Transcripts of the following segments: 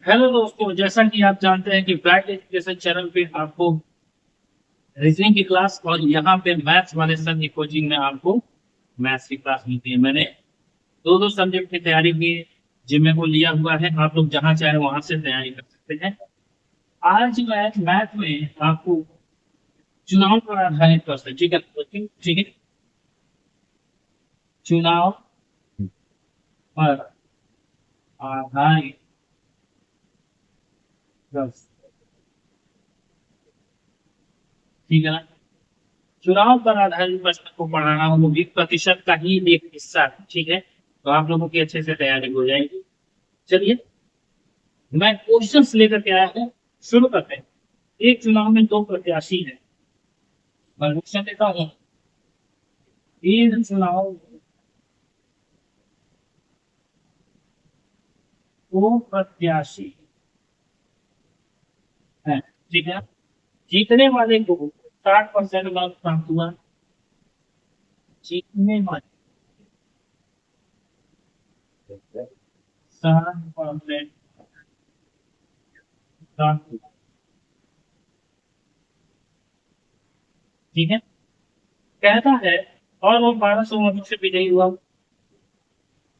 Hello दोस्तों, जैसा कि आप जानते हैं कि ब्राइट एजुकेशन चैनल पे आपको रीजनिंग की क्लास और यहाँ पे मैथ्स वाले सर की कोचिंग में आपको मैथ्स की क्लास मिलती है। मैंने दो दो सब्जेक्ट की तैयारी की जिनमें को लिया हुआ है। आप लोग जहाँ चाहे वहां से तैयारी कर सकते हैं। आज मैं मैथ में आपको चुनाव पर आधारित क्वेश्चन, ठीक है ठीक है, चुनाव पर आधारित प्रश्न, ठीक है ना। चुनाव पर आधारित प्रश्न को पढ़ाना वो भी प्रतिशत का ही एक हिस्सा है, ठीक है। तो आप लोगों की अच्छे से तैयारी हो जाएगी। चलिए, मैं क्वेश्चंस लेकर के आया हूँ। शुरू करते हैं। एक चुनाव में दो प्रत्याशी हैं। मैं क्वेश्चन देता हूँ। एक चुनाव में दो प्रत्याशी हैं, ठीक है। जीतने वाले को 60% मार्क्स प्राप्त हुआ। जीतने वाले 60% प्राप्त हुआ, ठीक है। कहता है और वो 1200 मतों से विजयी हुआ।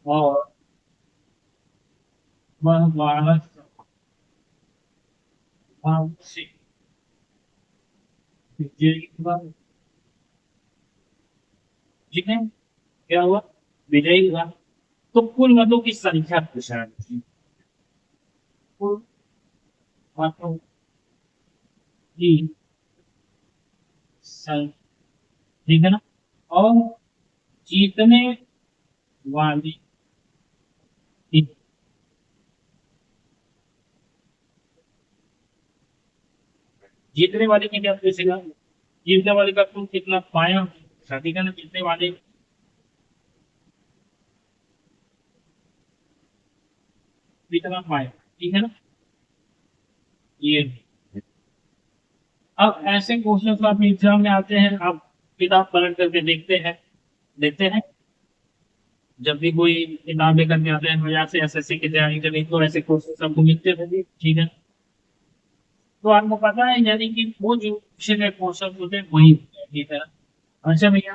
और वह 1200 से विजयी हुआ, ठीक है। क्या हुआ? विजयी हुआ। तो कुल मतों की संख्या पूछा है। कुल मतों की संख्या, ठीक है ना। और जीतने वाली की, जीतने वाले की क्या पूछेगा? जीतने वाले का कुल कितना पाया, ठीक है ना। जीतने वाले कितना पाया, ठीक है ना। ये अब ऐसे क्वेश्चन तो आप एग्जाम में आते हैं, आप किताब पलट करके देखते हैं। जब भी कोई किताब लेकर के आते हैं बाजार से एसएससी की तैयारी करनी, तो ऐसे क्वेश्चन आपको मिलते रहेंगे, ठीक है। तो आपको पता है यानी कि वो जो पिछले क्वेश्चन होते हैं वही होते हैं, ठीक है। अच्छा भैया,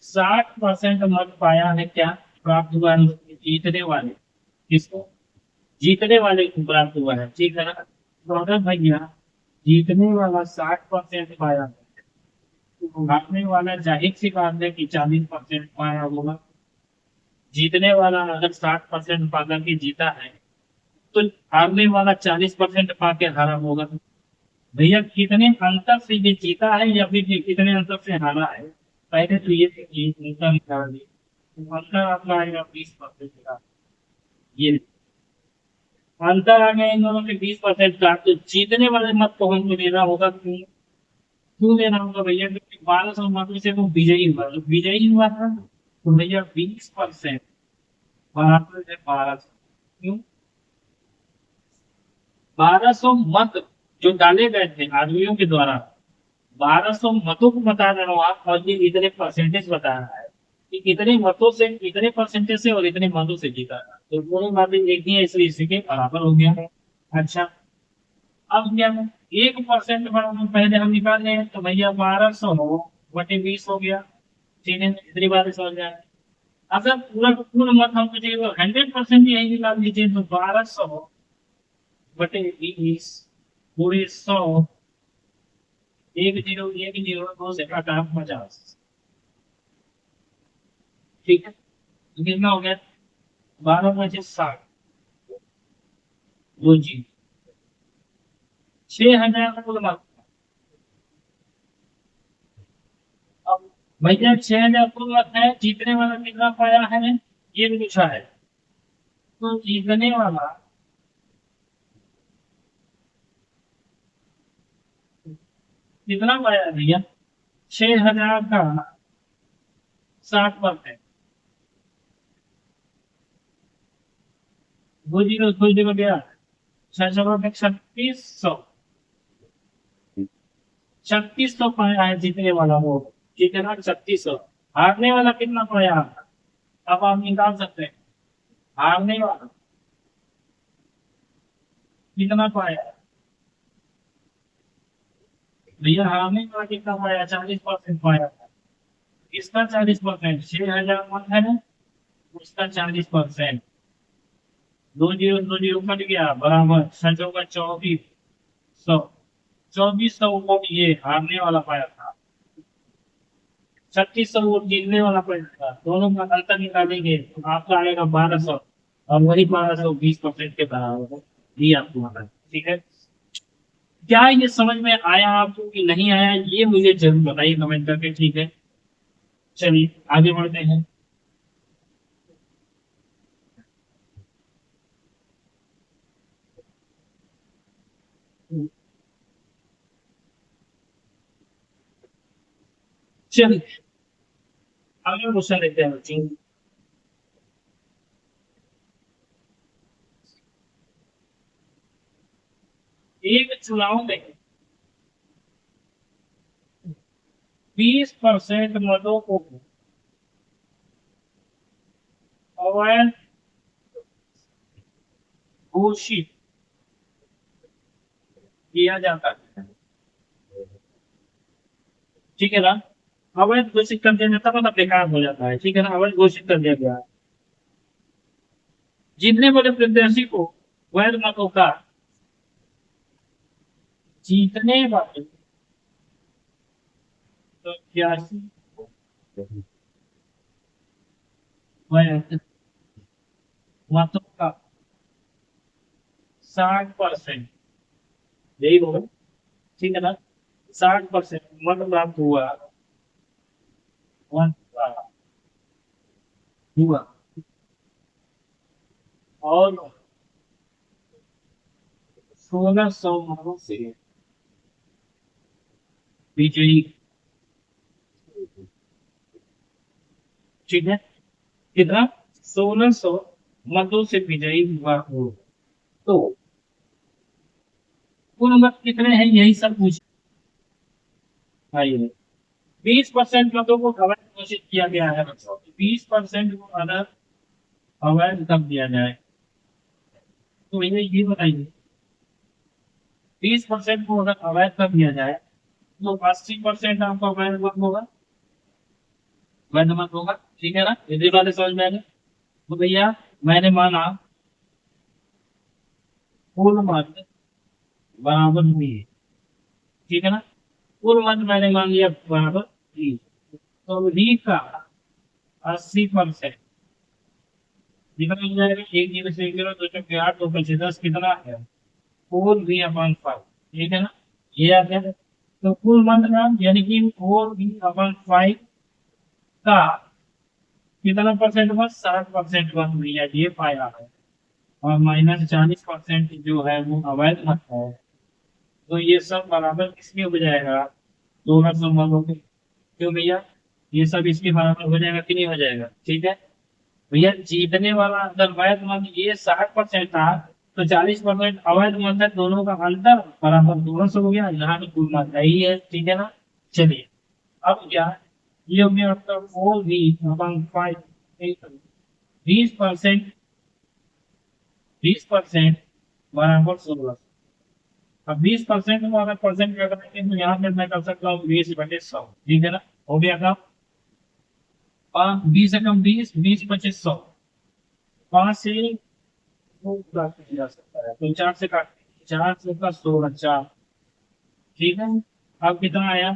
60% मत पाया है, क्या प्राप्त हुआ है? जीतने वाले, किसको? जीतने वाले को प्राप्त हुआ है, ठीक है ना। तो अगर भैया जीतने वाला 60% पाया है, तो हारने वाला जाहिर सी बात है कि 40% पाया होगा। जीतने वाला अगर 60% पा करके जीता है, तो हारने वाला 40% पा के हारा होगा। भैया कितने अंतर से ये जीता है या फिर ये कितने अंतर से हारा है? पहले तो ये अंतर निकाल दिए, तो अंतर आपका आएगा 20% का। ये अंतर आ गया इन दोनों के 20% का। तो जीतने वाले मत को हमको लेना होगा। क्यों क्यों लेना होगा भैया? क्योंकि 1200 मत में से वो विजयी हुआ, तो विजयी हुआ था, तो भैया 20% बराबर है 1200। क्यों? 1200 मत जो डाले गए थे आदमियों के द्वारा, 1200 मतों को बता रहा हूँ आप, और ये इतने परसेंटेज बता रहा है कि इतने मतों से, इतने परसेंटेज से और इतने मतों से जीता है। तो दोनों बातें एक ही है, इसलिए इसी के बराबर हो गया है। अच्छा, अब क्या है? 1% बराबर पहले हम निकाल रहे हैं, तो भैया 1200 बटे 20 हो गया, ठीक है। इतनी बातें समझ में आ गई। अगर पूरा का पूरा मत हम मुझे 100% यही निकाल लीजिए, तो 1200 बटे 20 पूरे 100, एक जीरो दो से काटा 50, ठीक है। तो कितना हो गया? 12 × 60, दो जी, 6000 का कुल मार्क। अब भैया 6000 कुल मार्क है, जीतने वाला कितना पाया है ये पूछा है। तो जीतने वाला कितना पाया है भैया? 6000 का 60%, दो जीरो गया, 3600, 3600 पाया है जीतने वाला वो, ठीक है ना। 3600। हारने वाला कितना पाया? अब आप निकाल सकते हैं। हारने वाला कितना पाया भैया, हारने वाला कितना पाया, 40% पाया था। इसका 40%, 6,000 मन है, उसका 40%, 2 0 2 0 कट गया, बराबर सच होगा 2400। 2400 वोट ये हारने वाला पाया था, 3600 वोट जीतने वाला पाया था। दोनों का अंतर निकालेंगे तो आपका आएगा 1200, और वही 1200 20% के बराबर है। ये आपको आता है, ठीक है। क्या ये समझ में आया आपको कि नहीं आया, ये मुझे जरूर बताइए कमेंट करके, ठीक है। चलिए आगे बढ़ते हैं। चलिए अगला क्वेश्चन लेते हैं बच्चों। एक चुनाव में 20% मतों को अवैध घोषित किया जाता है, ठीक है ना। अवैध घोषित कर दिया जाता है मतलब बेकार हो जाता है, ठीक है ना। अवैध घोषित कर दिया गया है। जीतने वाले प्रत्याशी को वैध मतों का, जीतने वाले प्रत्याशी वैध मतों का 60%, यही बोलो, ठीक है ना। 60% मत प्राप्त हुआ, मत प्राप्त हुआ, और 1600 मतों से विजयी, ठीक है। कितना, 1600 मतों से विजयी हुआ हो तो कुल मत कितने हैं, यही सब पूछ। आइए, 20% मतों को अवैध घोषित किया गया है बच्चों, 20% को अगर अवैध कर दिया जाए तो ये बताइए, 20% को अगर अवैध कर दिया जाए तो 80% आपका वैध मत होगा, वैध मत होगा, ठीक है ना। यदि बातें समझ में आ गई तो भैया, मैंने माना कुल मत बराबर हुई है, ठीक है ना। कुल मत मैंने मान लिया बराबर 20, तो री का 80% कितना हो जाएगा, 1 0 से 1 0, 2 4 8 2 5 10 कितना है, 4v/5, ठीक है ना। ये आ गया। तो कुल मत नाम यानी कि 4v/5 का कितना परसेंट हुआ, 60% हुआ, भैया ये पाया है। और -40% जो है वो अवैध मत है। तो ये सब बराबर किसके हो जाएगा, 200 मतों के। क्यों भैया, ये सब इसके बराबर हो जाएगा कि नहीं हो जाएगा, ठीक है। भैया जीतने वाला अगर वैध मत ये 60% था, तो 40% अवैध मत है, दोनों का अंतर बराबर 200 हो गया, यहाँ पे कुल मत है ही है, ठीक है ना। चलिए अब क्या, ये हो गया आपका 4v/5, 20%, 20% बराबर 16। अब 20% को अगर परसेंट कर देंगे तो यहाँ पे मैं कर सकता हूँ 20/100, ठीक है ना। हो गया था 20 से कम 20, 20/25 100, 5 से वो काट जा सकता है, तो 4 से काट, 4 से का 16, 4, ठीक है। अब कितना आया,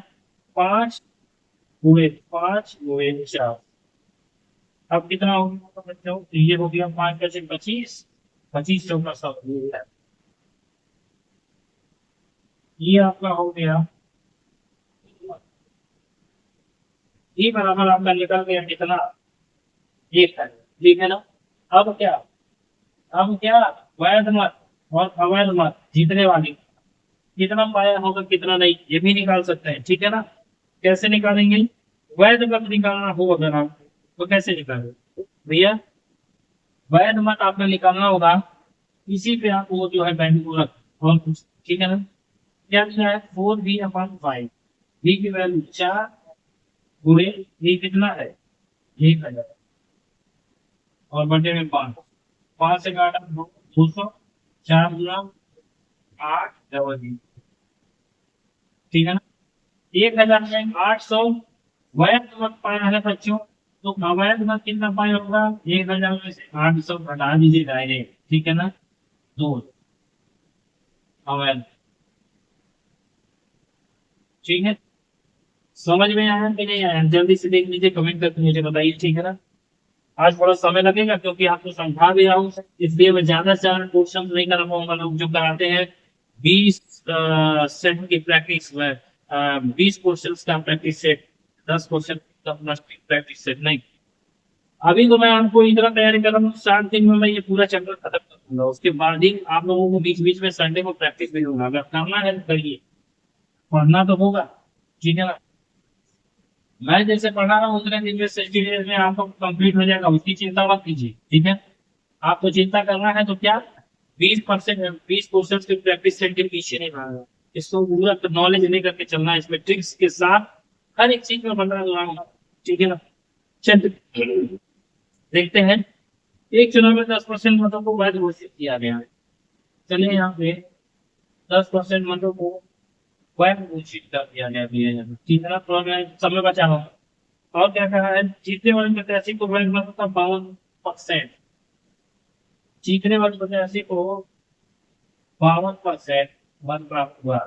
5 गुणे 4, अब कितना हो गया बच्चों, तो ये हो गया 5×5 = 25, 25 × 100, ये आपका हो गया, ये बराबर आपका निकल गया कितना, 1 है, ठीक है ना। अब क्या, अब क्या, वैध मत और अवैध मत जीतने वाली कितना पाया होगा कितना नहीं, ये भी निकाल सकते हैं, ठीक है ना। कैसे निकालेंगे, वैध मत निकालना हो अगर आप, तो कैसे निकालेंगे भैया, वैध मत आपने निकालना होगा, इसी पे आप वो जो है वैल्यू रख, और कुछ, ठीक है ना। क्या दिया है, 4v/5, v की वैल्यू 4 गुणे v कितना है, 1,000, और बटे में 5, 5 से काटा 200, 4 गुना 800, ठीक है ना। 1000 में 800 वैध मत पाया है बच्चों, तो अवैध मत कितना पाया होगा, 1000 में से 800 घटा दीजिए डायरेक्ट, ठीक है ना। दो अवैध, ठीक है। समझ में आया कि नहीं आया, जल्दी से देख लीजिए, कमेंट करके मुझे बताइए, ठीक है ना। आज थोड़ा समय लगेगा क्योंकि आपको समझा भी रहा हूँ, इसलिए मैं ज्यादा से ज्यादा क्वेश्चन नहीं कर पाऊंगा। लोग जो कराते हैं 20 सेट की प्रैक्टिस में, 20 क्वेश्चन का प्रैक्टिस सेट, 10 क्वेश्चन का प्रैक्टिस सेट नहीं। अभी तो मैं आपको इतना तैयारी कर रहा हूँ, 7 दिन में मैं ये पूरा चैप्टर खत्म कर दूंगा। उसके बाद ही आप लोगों को बीच बीच में संडे को प्रैक्टिस भी दूंगा। अगर करना है तो करिए, पढ़ना तो होगा, ठीक है ना। मैं जैसे पढ़ा रहा हूँ उतने दिन में 60 डेज में आपको कंप्लीट हो जाएगा, उसकी चिंता मत कीजिए, ठीक है। आपको चिंता करना है तो क्या, 20%, 20 क्वेश्चन की प्रैक्टिस सेट के पीछे नहीं भागना। इसको पूरा नॉलेज लेकर के चलना है, इसमें ट्रिक्स के साथ हर एक चीज में बता दूंगा, ठीक है ना। चल देखते हैं, एक चुनाव में 10% मतों को वैध घोषित किया गया है। चलिए यहाँ पे 10% मतों को वैध घोषित कर दिया गया भी है, ठीक है ना। तो मैं समय बचा रहा हूँ। और क्या कहा है, जीतने वाले प्रत्याशी को वैध मत का 52%, जीतने वाले प्रत्याशी को 52% मत प्राप्त हुआ।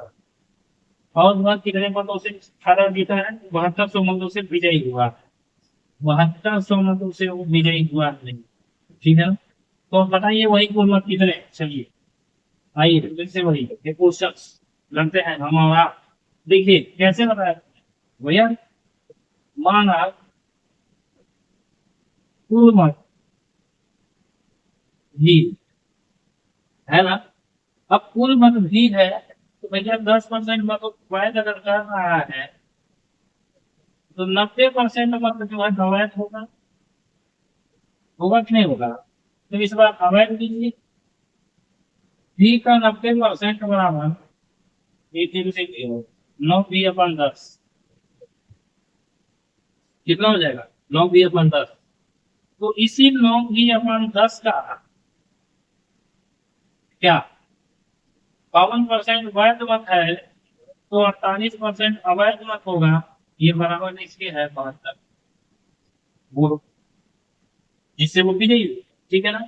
और वह कितने मतों से 18 जीता है, 7200 मतों से विजयी हुआ, 7200 मतों से वो विजयी हुआ नहीं, ठीक है ना। तो बताइए वही कुल मत कितने, चलिए आइए फिर से वही ये क्वेश्चन करते हैं हम। और आप देखिए कैसे बताया भैया, माना कुल मत भी है ना, अब कुल मत भी है, तो भैया 10% मत वैध अगर कर रहा है, तो 90% मत जो है अवैध होगा, होगा कि नहीं होगा। तो इस बार अवैध लीजिए, भी का 90% बराबर, ये 3 से 0, 9 भी/10 कितना हो जाएगा, 9 भी/10। तो इसी 9 भी/10 का क्या 52% वैध मत है, तो 48% अवैध मत होगा, ये बराबर इसके है 72, वो जिससे वो भी नहीं, ठीक है ना।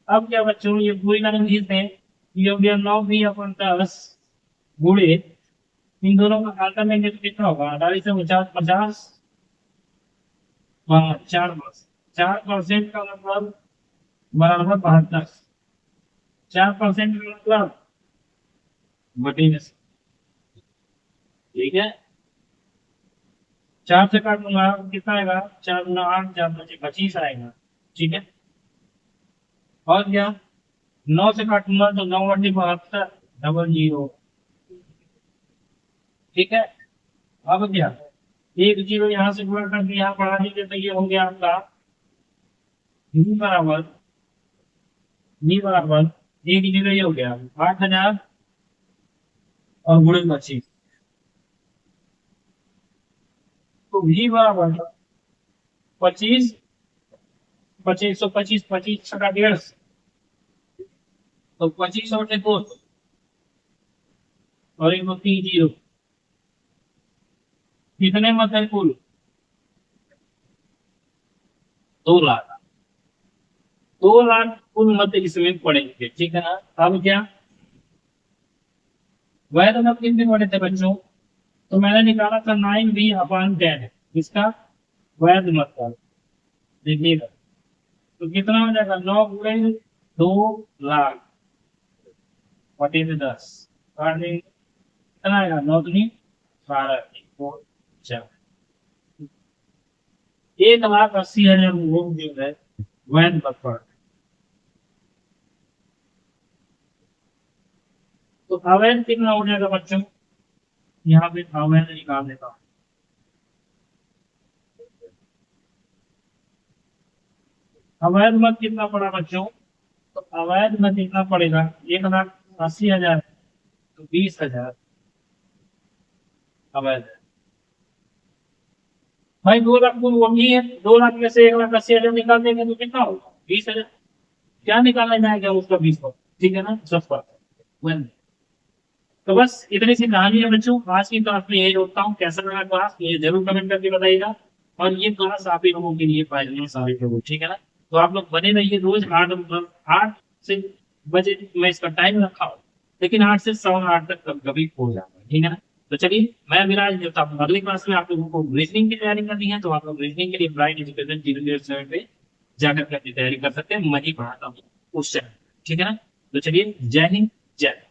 अब क्या बच्चों, ये पूरी लाइन खींचते हैं, ये हो गया 9 भी/10 गुणे, इन दोनों का घाटा लेंगे तो कितना होगा, 48 से 50, 50, 4%, 4% का मतलब बराबर 72, 4% का मतलब बटे में से, ठीक है। 4 से काटूंगा कितना आएगा, 4×8, 4×5 = 25 आएगा, ठीक है। और क्या, 9 से काटूंगा तो 9×72 00, ठीक है। अब क्या, एक जीरो यहाँ से गुणा करके यहाँ बढ़ा दीजिए, तो ये हो गया आपका v बराबर, एक जीरो ये हो गया 8000 और गुणे 25, तो v बराबर 25, 25, 25 का 150, तो 25 और 2 और एक 3 जीरो, कितने मत है कुल, 2 लाख, 2 लाख कुल मत इसमें पड़ेंगे, ठीक है ना। अब क्या, वैध मत कितने पड़े थे बच्चों, तो मैंने निकाला था 9 भी/10, इसका वैध मत का, देखिएगा तो कितना हो जाएगा, 9 × 2 लाख बटे में 10, काट देंगे कितना आएगा, 9×3 = 12, 1,80,000 लोग जो है वैध मत पड़। तो अवैध कितना हो जाएगा बच्चों, यहाँ पे अवैध निकाल देता हूँ। अवैध मत कितना पड़ा बच्चों, तो अवैध मत कितना पड़ेगा, 1,80,000, तो 20,000 अवैध है। भाई 2 लाख तो वही है, 2 लाख में से 1,80,000 निकाल देंगे तो कितना होगा, 20,000। क्या निकालना जाएगा उसका 20 पर, ठीक है ना, 10 पर, तो बस इतनी सी कहानी है बच्चों, आज की क्लास में यही रोकता हूँ। कैसा लगा क्लास ये जरूर कमेंट करके बताइएगा। और ये क्लास आप ही लोगों के लिए फायदेमंद साबित होगी, ठीक है ना। तो आप लोग बने रहिए रोज 8 से बजे मैं इसका टाइम रखा हूँ, लेकिन 8 से 8:15 तक कभी कभी हो जाता है, ठीक है ना। तो चलिए मैं विराज देता हूँ। अगली क्लास में आप लोगों को रीजनिंग की तैयारी करनी है, तो आप लोग रीजनिंग के लिए ब्राइट एजुकेशन 007 पे जाकर के अपनी तैयारी कर सकते हैं। मैं ही पढ़ाता हूँ उस चैनल, ठीक है ना। तो चलिए, जय हिंद, जय भारत।